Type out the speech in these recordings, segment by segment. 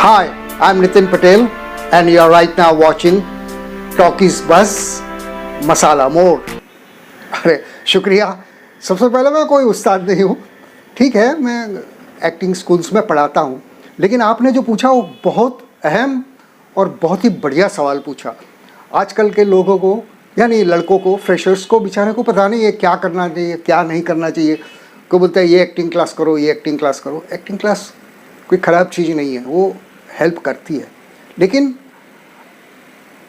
Hi, I'm Nitin Patel and you're right now watching Talkies Buzz मसाला मोड़। अरे शुक्रिया। सबसे पहले मैं कोई उस्ताद नहीं हूँ, ठीक है, मैं एक्टिंग स्कूल्स में पढ़ाता हूँ, लेकिन आपने जो पूछा वो बहुत अहम और बहुत ही बढ़िया सवाल पूछा। आजकल के लोगों को यानी लड़कों को, फ्रेशर्स को बेचारे को पता नहीं है क्या करना चाहिए क्या नहीं करना चाहिए। कोई बोलता है ये एक्टिंग क्लास करो, ये एक्टिंग क्लास करो। एक्टिंग क्लास कोई ख़राब चीज़ नहीं है, वो हेल्प करती है, लेकिन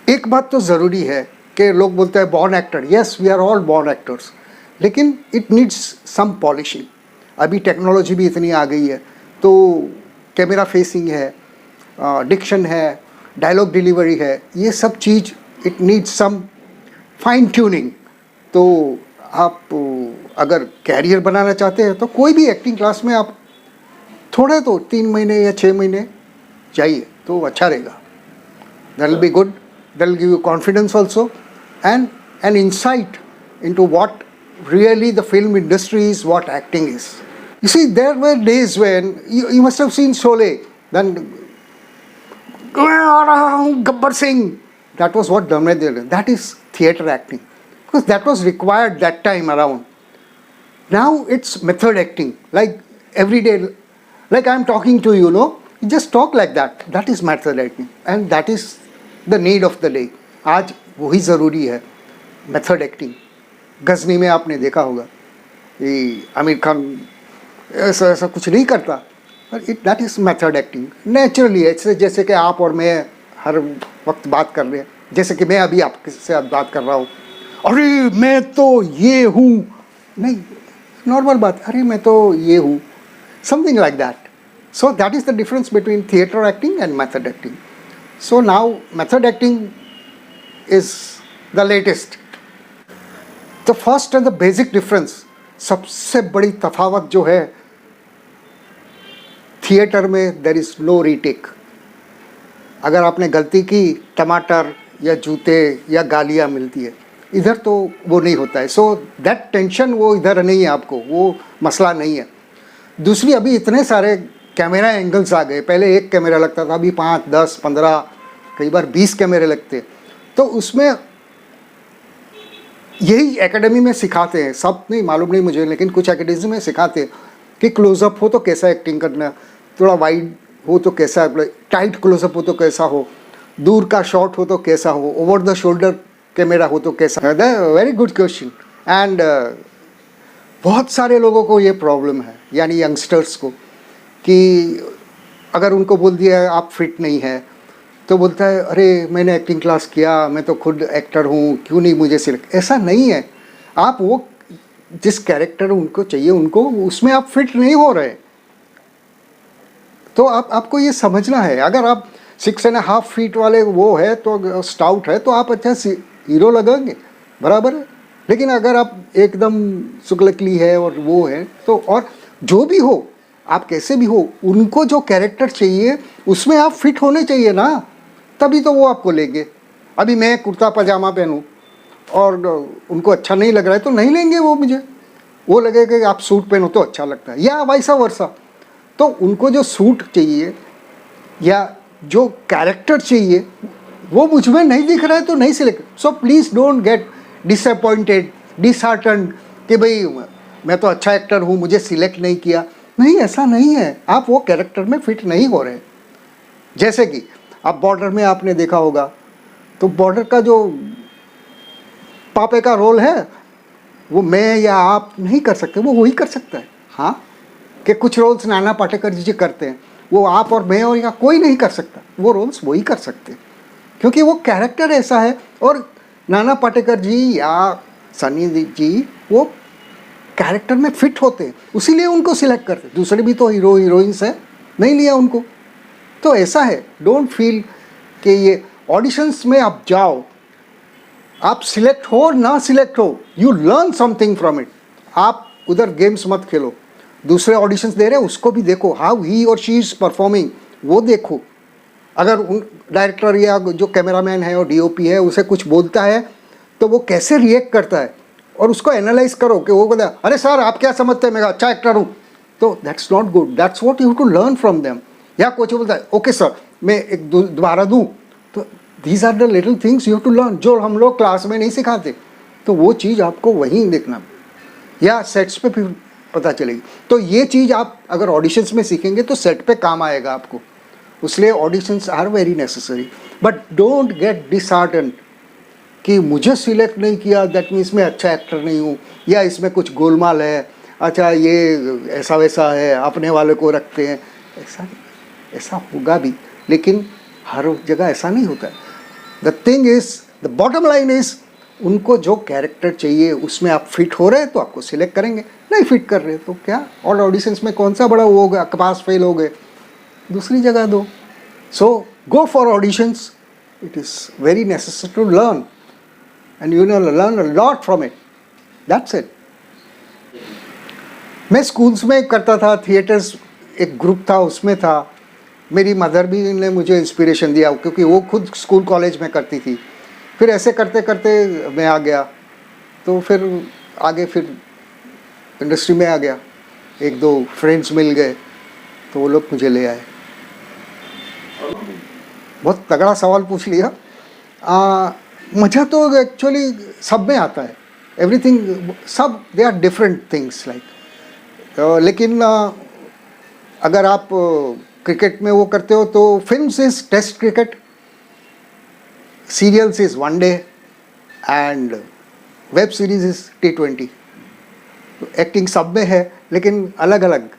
एक बात तो ज़रूरी है कि लोग बोलते हैं born actor, yes we are all born actors, लेकिन इट नीड्स सम पॉलिशिंग। अभी टेक्नोलॉजी भी इतनी आ गई है, तो कैमरा फेसिंग है, डिक्शन है, डायलॉग डिलीवरी है, ये सब चीज़ it needs some fine tuning. तो आप अगर कैरियर बनाना चाहते हैं तो कोई भी एक्टिंग क्लास में आप थोड़े तो 3 महीने या 6 महीने जाइए तो अच्छा रहेगा। That will be good, that will give you confidence also and an insight into what really the film industry is, what acting is. You see, there were days when you must have seen Sholay, then Gabbar Singh. That was what Dharmendra did. That is theatre acting, because that was required that time around. Now it's method acting, like every day, like I'm talking to you, you just talk like that. That is method acting, and that is the need of the day. आज वही ज़रूरी है, method acting. Ghazni में आपने देखा होगा कि आमिर खान ऐसा कुछ नहीं करता, पर that is method acting. Naturally ऐसे जैसे कि आप और मैं हर वक्त बात कर रहे हैं, जैसे कि मैं अभी आपसे बात कर रहा हूँ, अरे मैं तो ये हूँ, नहीं, नॉर्मल बात, अरे मैं तो ये हूँ, something like that. So that is the difference between theatre acting and method acting. So now method acting is the latest. The first and the basic difference, सबसे बड़ी तफावत जो है, थिएटर में there is no retake. अगर आपने गलती की, टमाटर या जूते या गालियाँ मिलती है, इधर तो वो नहीं होता है। सो दैट टेंशन वो इधर नहीं है, आपको वो मसला नहीं है। दूसरी, अभी इतने सारे कैमरा एंगल्स आ गए, पहले एक कैमरा लगता था, अभी 5, 10, 15, कई बार 20 कैमरे लगते। तो उसमें यही एकेडमी में सिखाते हैं, सब नहीं मालूम नहीं मुझे, लेकिन कुछ एकेडमी में सिखाते हैं कि क्लोजअप हो तो कैसा एक्टिंग करना, थोड़ा वाइड हो तो कैसा, टाइट क्लोजअप हो तो कैसा हो, दूर का शॉट हो तो कैसा हो, ओवर द शोल्डर कैमरा हो तो कैसा। Very good question. एंड बहुत सारे लोगों को ये प्रॉब्लम है, यानी यंगस्टर्स को, कि अगर उनको बोल दिया आप फिट नहीं है तो बोलता है अरे मैंने एक्टिंग क्लास किया, मैं तो खुद एक्टर हूँ, क्यों नहीं मुझे सिलेक्ट। ऐसा नहीं है, आप वो जिस कैरेक्टर उनको चाहिए उनको, उसमें आप फिट नहीं हो रहे। तो आपको ये समझना है, अगर आप 6.5 फीट वाले वो है तो स्टाउट है तो आप अच्छा हीरो लगेंगे, बराबर है। लेकिन अगर आप एकदम सुकलकली है और वो है तो, और जो भी हो, आप कैसे भी हो, उनको जो कैरेक्टर चाहिए उसमें आप फिट होने चाहिए ना, तभी तो वो आपको लेंगे। अभी मैं कुर्ता पजामा पहनूं और उनको अच्छा नहीं लग रहा है तो नहीं लेंगे वो मुझे, वो लगेगा कि आप सूट पहनो तो अच्छा लगता है, या वैसा वर्सा। तो उनको जो सूट चाहिए या जो कैरेक्टर चाहिए वो मुझ में नहीं दिख रहा है तो नहीं select. So please don't get disappointed, disheartened कि भाई मैं तो अच्छा एक्टर हूँ, मुझे सिलेक्ट नहीं किया। नहीं, ऐसा नहीं है, आप वो कैरेक्टर में फिट नहीं हो रहे। जैसे कि अब बॉर्डर में आपने देखा होगा, तो बॉर्डर का जो पापे का रोल है वो मैं या आप नहीं कर सकते, वो वही कर सकता है। हाँ, कि कुछ रोल्स नाना पाटेकर जी करते हैं, वो आप और मैं और या कोई नहीं कर सकता, वो रोल्स वही कर सकते हैं, क्योंकि वो कैरेक्टर ऐसा है। और नाना पाटेकर जी या सनी जी वो कैरेक्टर में फिट होते हैं, उसीलिए उनको सिलेक्ट करते हैं। दूसरे भी तो हीरो हीरोइंस हैं, नहीं लिया उनको। तो ऐसा है, डोंट फील कि ये ऑडिशंस में आप जाओ, आप सिलेक्ट हो और ना सिलेक्ट हो, you learn something from it. आप उधर गेम्स मत खेलो, दूसरे ऑडिशंस दे रहे हैं उसको भी देखो, हाउ ही और शी इज़ परफॉर्मिंग, वो देखो। अगर उन डायरेक्टर या जो कैमरामैन है और डीओपी है उसे कुछ बोलता है तो वो कैसे रिएक्ट करता है, और उसको एनालाइज करो कि वो बोला अरे सर आप क्या समझते हैं मैं अच्छा एक्टर हूँ, तो that's not good. That's what you have to learn from them. या कोच बोलता है ओके सर मैं एक दोबारा दूँ, तो these are the little things you have to learn, जो हम लोग क्लास में नहीं सिखाते, तो वो चीज़ आपको वहीं देखना या सेट्स पे फिर पता चलेगी। तो ये चीज़ आप अगर ऑडिशंस में सीखेंगे तो सेट पे काम आएगा आपको, इसलिए auditions are very necessary. But don't get dishearten कि मुझे सिलेक्ट नहीं किया दैट मीन्स मैं अच्छा एक्टर नहीं हूँ, या इसमें कुछ गोलमाल है, अच्छा ये ऐसा वैसा है, अपने वाले को रखते हैं, ऐसा नहीं, ऐसा होगा भी लेकिन हर जगह ऐसा नहीं होता है। The thing is, the bottom line is, उनको जो कैरेक्टर चाहिए उसमें आप फिट हो रहे हैं तो आपको सिलेक्ट करेंगे, नहीं फिट कर रहे तो क्या, और ऑडिशंस में कौन सा बड़ा वो होगा, पास फेल हो गए दूसरी जगह दो। So go for auditions, it is very necessary to learn and you will learn a lot from it, that's it. मैं स्कूल्स में करता था, थिएटर्स एक ग्रुप था उसमें था, मेरी मदर भी ने मुझे इंस्पिरेशन दिया क्योंकि वो खुद स्कूल कॉलेज में करती थी। फिर ऐसे करते करते मैं आ गया, तो फिर आगे फिर इंडस्ट्री में आ गया, एक दो फ्रेंड्स मिल गए तो वो लोग मुझे ले आए। बहुत तगड़ा सवाल पूछ लिया। मज़ा तो एक्चुअली सब में आता है, एवरीथिंग, सब they are different things like, लेकिन अगर आप क्रिकेट में वो करते हो तो films is test cricket, serials is one day and web series is T20। तो एक्टिंग सब में है लेकिन अलग अलग।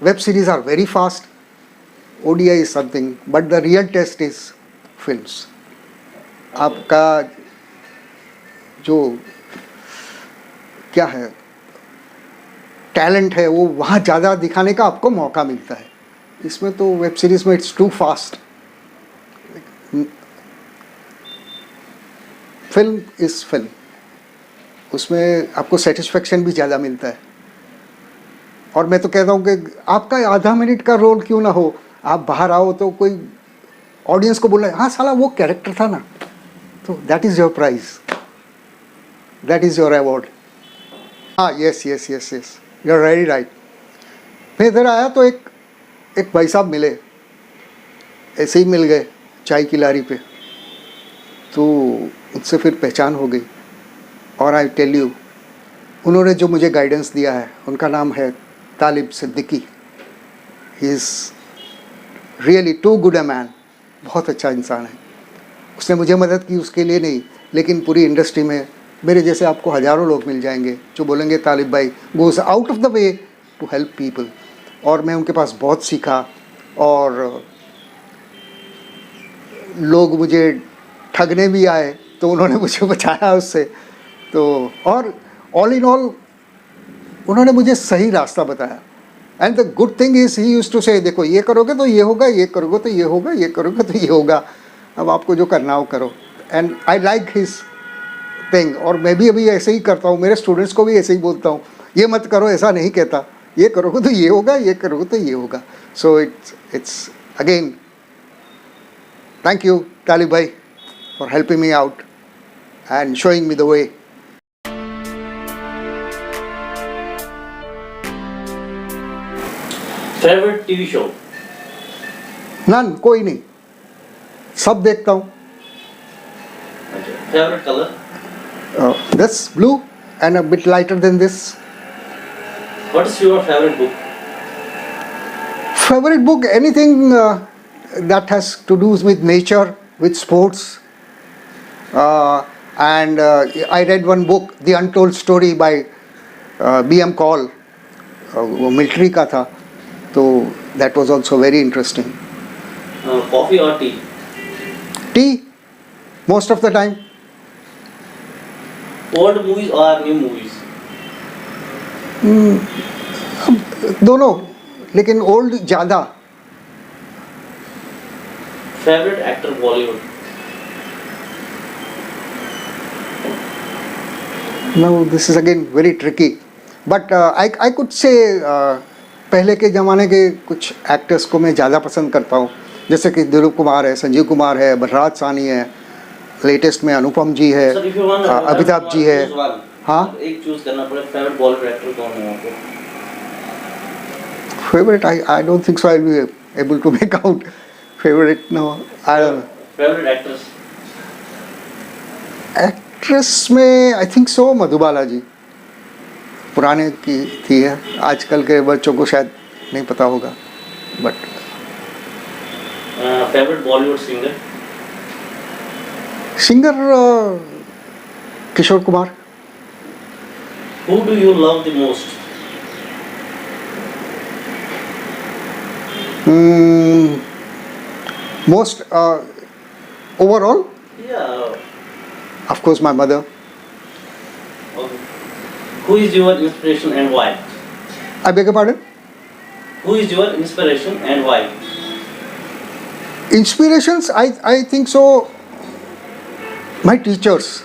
Web series are very fast, ODI is something, but the real test is films. आपका जो क्या है टैलेंट है वो वहाँ ज़्यादा दिखाने का आपको मौका मिलता है। इसमें तो वेब सीरीज़ में it's too fast. Film is film, उसमें आपको सेटिस्फेक्शन भी ज़्यादा मिलता है। और मैं तो कहता हूँ कि आपका आधा मिनट का रोल क्यों ना हो, आप बाहर आओ तो कोई ऑडियंस को बोल रहा है हाँ साला वो कैरेक्टर था ना, तो that is your prize, that is your award. हाँ yes yes yes yes, you are very right. मैं इधर आया तो एक भाई साहब मिले, ऐसे ही मिल गए चाय की लारी पे, तो उनसे फिर पहचान हो गई। और आई टेल यू, उन्होंने जो मुझे गाइडेंस दिया है, उनका नाम है Talib Siddiqui. He is really too good a man, बहुत अच्छा इंसान है। उसने मुझे मदद की उसके लिए नहीं, लेकिन पूरी इंडस्ट्री में मेरे जैसे आपको हज़ारों लोग मिल जाएंगे जो बोलेंगे तालिब भाई goes out of the way to help people. और मैं उनके पास बहुत सीखा, और लोग मुझे ठगने भी आए तो उन्होंने मुझे बचाया उससे। तो और ऑल इन ऑल उन्होंने मुझे सही रास्ता बताया। And the good thing is he used to say देखो ये करोगे तो ये होगा, ये करोगे तो ये होगा, ये करोगे तो ये होगा, अब आपको जो करना हो करो। And I like his thing, और मैं भी अभी ऐसे ही करता हूँ, मेरे स्टूडेंट्स को भी ऐसे ही बोलता हूँ, ये मत करो, ऐसा नहीं कहता, ये करोगे तो ये होगा, ये करोगे तो ये होगा। So it's again thank you Talib भाई for helping me out and showing me the way. Favorite TV show? None, कोई नहीं, सब देखता हूँ। Okay. Favorite color? This blue and a bit lighter than this. What is your favorite book? Favorite book, anything that has to do with nature, with sports. And I read one book, The Untold Story by B.M. Call, वो military का था, तो that was also very interesting. Coffee or tea? Tea, most of the time. Old movies or new movies? दोनों, लेकिन old ज़्यादा। Favorite actor Bollywood? No, this is again very tricky, but I could say पहले के ज़माने के कुछ actors को मैं ज़्यादा पसंद करता हूँ, जैसे कि दिलीप कुमार है, संजीव कुमार है, बलराज साहनी है, लेटेस्ट में अनुपम जी है, अमिताभ जी है। हाँ, एक चूज करना पड़े, फेवरेट बॉलीवुड एक्टर कौन है आपको? Favourite, I don't think so I'll be able to make out favorite. No, I don't know. Favorite actors? Actress में आई थिंक सो मधुबाला जी, पुराने की थी है, आजकल के बच्चों को शायद नहीं पता होगा, but Favorite Bollywood singer? Singer Kishore Kumar. Who do you love the most? Most overall, Yeah. of course, my mother. Okay. Who is your inspiration and why? I beg your pardon? Who is your inspiration and why? Inspirations, I think so, my teachers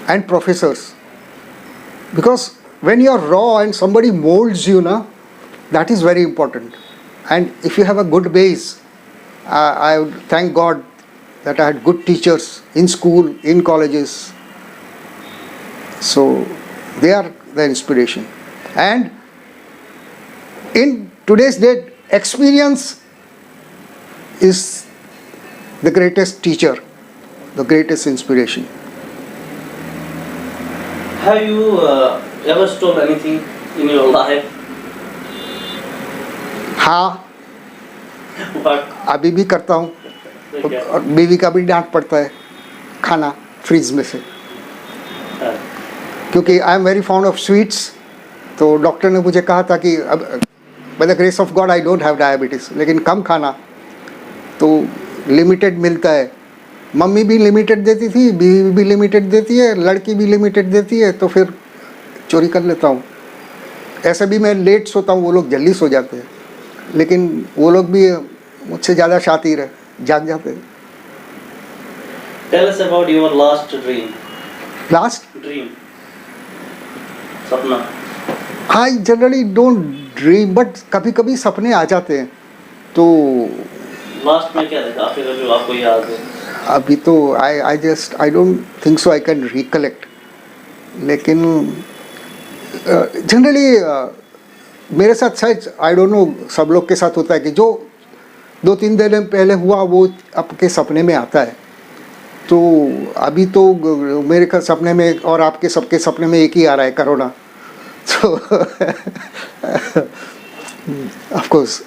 and professors. Because when you are raw and somebody molds you, na, that is very important. And if you have a good base, I would thank God that I had good teachers in school, in colleges. So they are the inspiration. And in today's date, experience is the greatest teacher, the greatest inspiration. Have you ever stole anything in your life? हाँ, But अभी भी करता हूँ, okay. और बीवी का भी डांट पड़ता है, खाना फ्रीज में से, क्योंकि I am very found of sweets. तो डॉक्टर ने मुझे कहा था कि अब by the grace of God I don't have diabetes, लेकिन कम खाना, तो लिमिटेड मिलता है. मम्मी भी लिमिटेड देती थी, बीवी भी लिमिटेड देती है, लड़की भी लिमिटेड देती है, तो फिर चोरी कर लेता हूँ. ऐसे भी मैं लेट सोता हूँ, वो लोग जल्दी सो जाते हैं, लेकिन वो लोग भी मुझसे ज़्यादा शातिर है, जाग जाते हैं. Tell us about your last dream. Last, Dream. सपना. I generally don't dream, but कभी कभी सपने आ जाते हैं. तो लास्ट में क्या देखा फिर जो आपको याद है? अभी तो I just I don't think so I can recollect, लेकिन जनरली मेरे साथ शायद आई डोंट नो सब लोग के साथ होता है कि जो 2-3 दिन पहले हुआ वो आपके सपने में आता है. तो अभी तो मेरे सपने में और आपके सबके सपने में एक ही आ रहा है, कोरोना. तो of course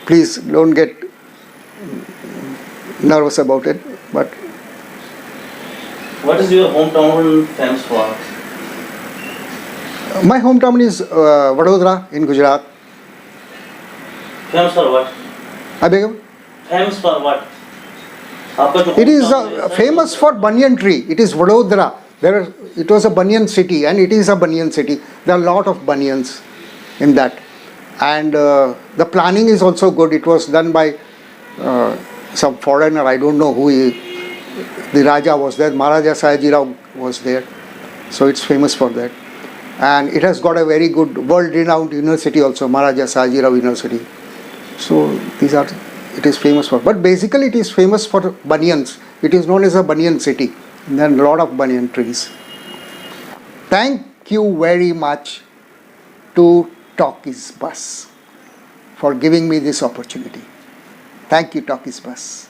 please don't get nervous about it, but What is your hometown famous for? my hometown is Vadodara in Gujarat. Famous for what? I beg your pardon? Famous for what? आपका जो It is hometown है, famous for banyan tree. It is Vadodara. It was a banyan city, and it is a banyan city. There are a lot of banyans in that, and the planning is also good. It was done by some foreigner. I don't know who he. The Raja was there. Maharaja Sayajirao was there, so it's famous for that, and it has got a very good world-renowned university also, Maharaja Sayajirao University. So these are. It is famous for, but basically it is famous for banyans. It is known as a banyan city. There are a lot of banyan trees. Thank you very much to Talkies Bus for giving me this opportunity. Thank you, Talkies Bus.